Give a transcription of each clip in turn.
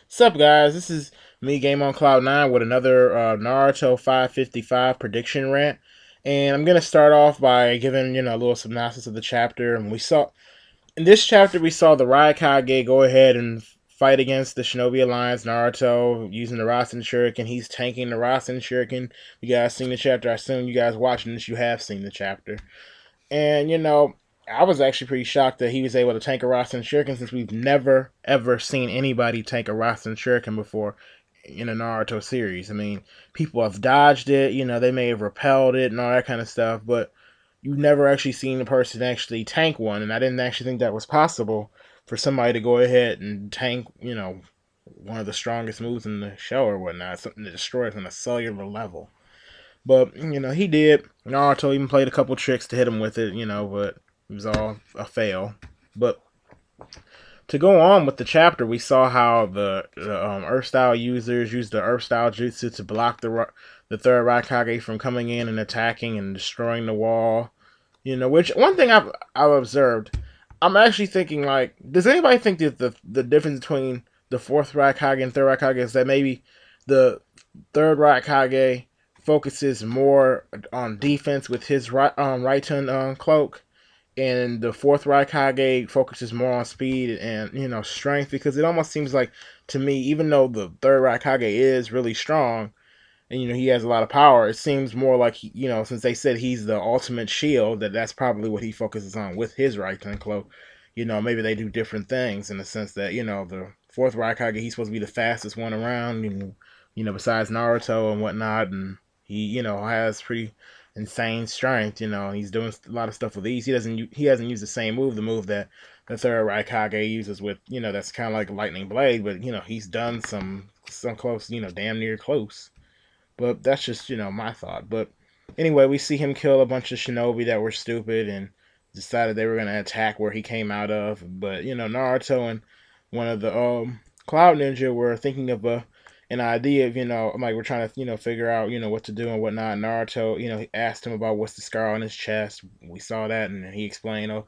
What's up, guys? This is me, Game on Cloud 9, with another Naruto 555 prediction rant. And I'm going to start off by giving, a little synopsis of the chapter. And in this chapter, we saw the Raikage go ahead and fight against the Shinobi Alliance, Naruto, using the Rasen Shuriken. He's tanking the Rasen Shuriken. You guys seen the chapter? I assume you guys watching this, you have seen the chapter. And, I was actually pretty shocked that he was able to tank a Rasen Shuriken since we've never, ever seen anybody tank a Rasen Shuriken before in a Naruto series. I mean, people have dodged it, they may have repelled it and all that kind of stuff, but you've never actually seen a person actually tank one, and I didn't actually think that was possible for somebody to go ahead and tank, one of the strongest moves in the show or whatnot, something that destroys on a cellular level. But, he did. Naruto even played a couple tricks to hit him with it, but it was all a fail. But to go on with the chapter, we saw how the Earth Style users used the Earth Style Jutsu to block the third Raikage from coming in and attacking and destroying the wall. Which one thing I've observed, I'm actually thinking, like, does anybody think that the difference between the fourth Raikage and third Raikage is that maybe the third Raikage focuses more on defense with his right cloak, and the fourth Raikage focuses more on speed and strength? Because it almost seems like, to me, even though the third Raikage is really strong and he has a lot of power, it seems more like since they said he's the ultimate shield, that's probably what he focuses on with his right cloak. Maybe they do different things in the sense that the fourth Raikage, he's supposed to be the fastest one around, besides Naruto and whatnot, and he has pretty insane strength. He's doing a lot of stuff with ease. He hasn't used the same move, the move that the third Raikage uses with that's kind of like lightning blade, but he's done some close, damn near close. But that's just my thought. But anyway, we see him kill a bunch of shinobi that were stupid and decided they were going to attack where he came out of. But Naruto and one of the Cloud Ninja were thinking of an idea of, like, we're trying to figure out what to do and whatnot. Naruto, he asked him about what's the scar on his chest. We saw that, and he explained, oh,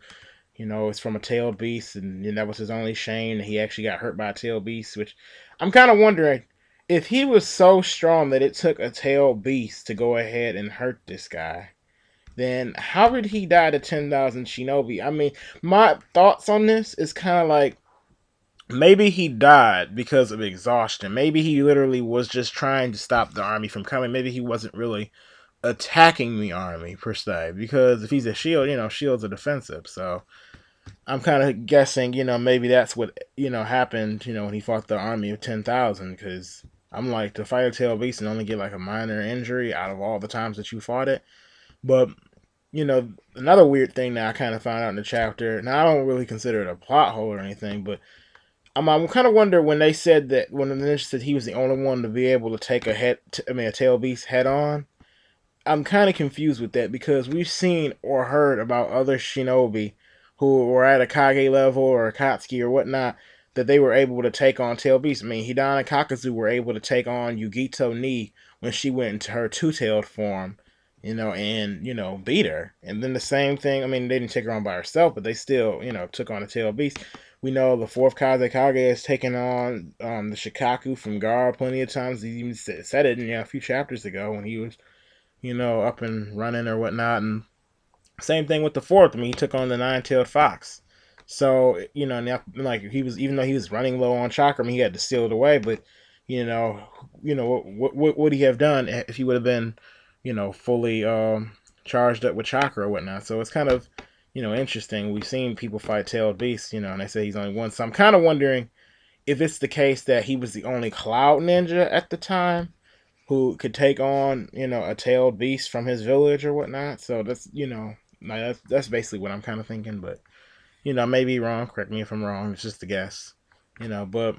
it's from a tailed beast, and that was his only shame. He actually got hurt by a tailed beast, which I'm kind of wondering if he was so strong that it took a tailed beast to go ahead and hurt this guy. Then how did he die to 10,000 shinobi? I mean, my thoughts on this is kind of like, maybe he died because of exhaustion. Maybe he literally was just trying to stop the army from coming. Maybe he wasn't really attacking the army per se, because if he's a shield, shields are defensive. So I'm kind of guessing, maybe that's what happened, when he fought the army of 10,000. Because I'm like, to fight a tail beast and only get like a minor injury out of all the times that you fought it. But another weird thing that I kind of found out in the chapter. Now, I don't really consider it a plot hole or anything, but I'm kind of wonder when they said that, when the ninja said he was the only one to be able to take a tail beast head on. I'm kind of confused with that, because we've seen or heard about other shinobi who were at a Kage level or Akatsuki or whatnot, that they were able to take on tail beasts. I mean, Hidan and Kakazu were able to take on Yugito Ni when she went into her two-tailed form, and beat her. And then the same thing. I mean, they didn't take her on by herself, but they still took on a tail beast. We know the fourth Kazekage has taken on the Shikaku from Gar plenty of times. He even said it a few chapters ago when he was up and running or whatnot. And same thing with the fourth. I mean, he took on the nine-tailed fox. So now, like, he was, even though he was running low on chakra, I mean, he had to steal it away. But what would he have done if he would have been fully charged up with chakra or whatnot? So it's kind of interesting. We've seen people fight tailed beasts, and they say he's only one. So I'm kind of wondering if it's the case that he was the only cloud ninja at the time who could take on a tailed beast from his village or whatnot. So that's like, that's basically what I'm kind of thinking. But I may be wrong. Correct me if I'm wrong. It's just a guess. But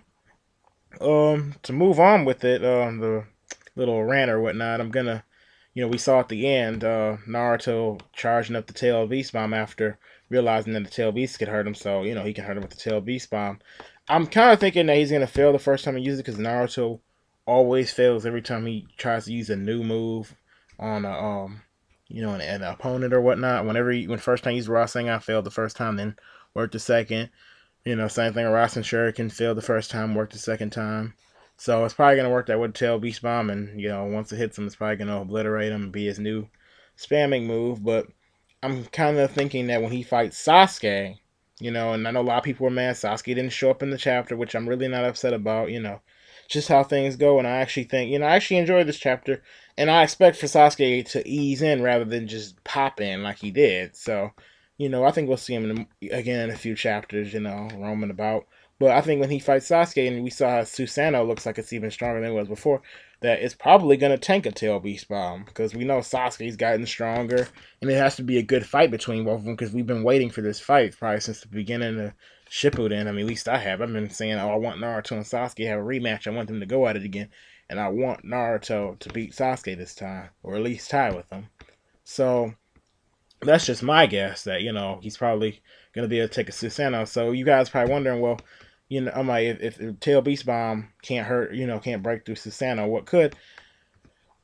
to move on with it, the little rant or whatnot, I'm gonna, we saw at the end, Naruto charging up the tail beast bomb after realizing that the tail beast could hurt him, so he can hurt him with the tail beast bomb. I'm kind of thinking that he's gonna fail the first time he uses it, because Naruto always fails every time he tries to use a new move on a an opponent or whatnot. When first time he used Rasengan, failed the first time, then worked the second. Same thing with Rasen Shuriken. Failed the first time, worked the second time. So it's probably gonna work that with Tail Beast Bomb, and once it hits him, it's probably gonna obliterate him and be his new spamming move. But I'm kind of thinking that when he fights Sasuke, and I know a lot of people were mad Sasuke didn't show up in the chapter, which I'm really not upset about. Just how things go, and I actually think, I actually enjoyed this chapter, and I expect for Sasuke to ease in rather than just pop in like he did. So, I think we'll see him again in a few chapters, roaming about. But I think when he fights Sasuke, and we saw how Susanoo looks like it's even stronger than it was before, that it's probably going to tank a Tail Beast Bomb, because we know Sasuke's gotten stronger, and it has to be a good fight between both of them, because we've been waiting for this fight probably since the beginning of Shippuden. I mean, at least I have. I've been saying, oh, I want Naruto and Sasuke to have a rematch. I want them to go at it again, and I want Naruto to beat Sasuke this time, or at least tie with him. So that's just my guess that he's probably gonna be able to take a Susanoo. So you guys probably wondering, well, I'm like, if Tail Beast Bomb can't hurt, can't break through Susanoo, what could?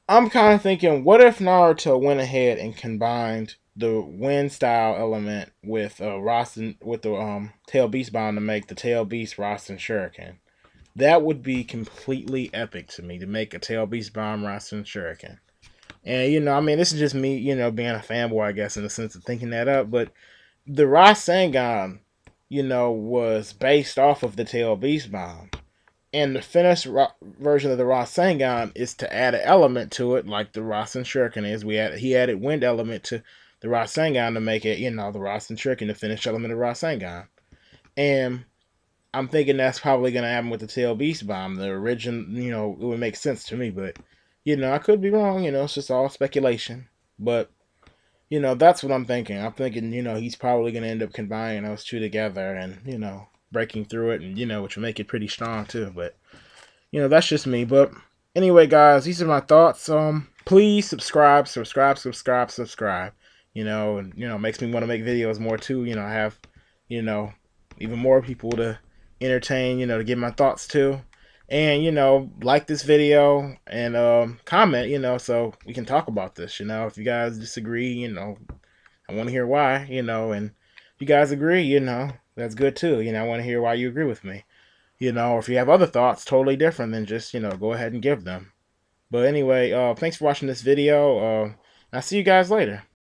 I'm kind of thinking, what if Naruto went ahead and combined the wind style element with Rasen, with the Tail Beast Bomb to make the Tail Beast Rasen Shuriken? That would be completely epic to me, to make a Tail Beast Bomb Rasen Shuriken. And I mean, this is just me, being a fanboy, I guess, in the sense of thinking that up. But the Rasengan, was based off of the Tail Beast Bomb. And the finished version of the Rasengan is to add an element to it, like the Rasen Shuriken is. He added wind element to the Rasengan to make it, the Rasen Shuriken, the finished element of Rasengan. And I'm thinking that's probably going to happen with the Tail Beast Bomb. The original, it would make sense to me, but, I could be wrong. It's just all speculation. But, that's what I'm thinking. I'm thinking, he's probably going to end up combining those two together and, breaking through it, and, which will make it pretty strong, too. But, that's just me. But, anyway, guys, these are my thoughts. Please subscribe. And, makes me want to make videos more, too. I have, even more people to entertain, to give my thoughts to. And, like this video and comment, so we can talk about this. If you guys disagree, I want to hear why, and if you guys agree, that's good too. I want to hear why you agree with me. Or if you have other thoughts totally different, then just, go ahead and give them. But anyway, thanks for watching this video. I'll see you guys later.